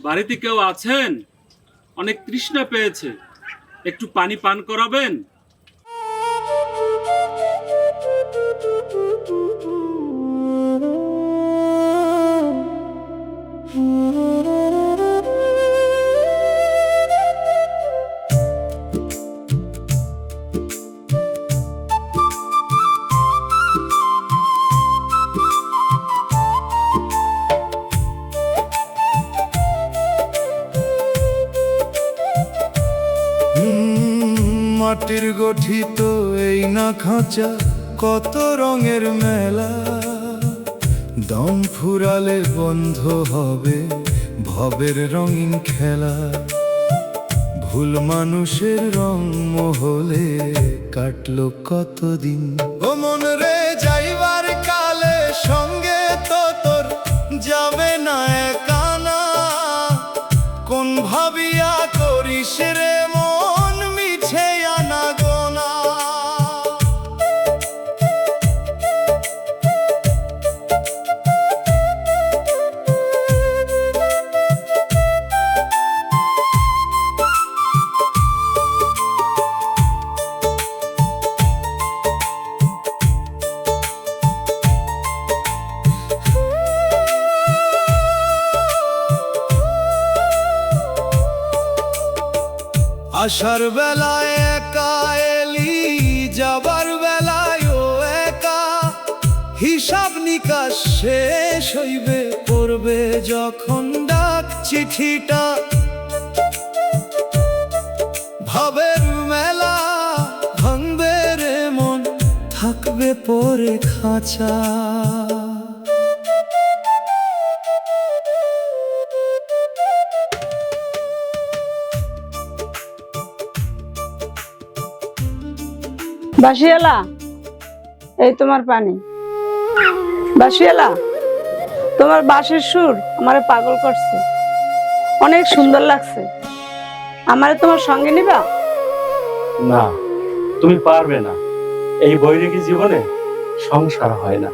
বাড়িতে কেউ আছেন? অনেক তৃষ্ণা পেয়েছে, একটু পানি পান করাবেন? মাটির গঠিত এই না খাঁচা, কত রঙের মেলা। দম ফুরালে বন্ধ হবে ভবের রঙিন খেলা। ভুল মানুষের রং মহলে কাটলো কতদিন। ও মন রে যাইবার কালে সঙ্গে তো তোর যাবে না একানা। কোন ভাবিয়া করিস রে মন মিছে আনা গোনা। আসার বেলায় একা এলি, যাবার বেলায় ও একা। হিসাব নিকাশ শেষ হইবে পড়বে যখন ডাক চিঠিটা। ভাবের মেলা ভাঙবে রে মন, থাকবে পরে খাঁচা। বাসিয়ালা, এই তোমার পানি। বাসিয়ালা, তোমার বাঁশির সুর আমারে পাগল করছে, অনেক সুন্দর লাগছে। আমারে তোমার সঙ্গে নিবা? না, তুমি পারবে না। এই বৈরাগী জীবনে সংসার হয় না।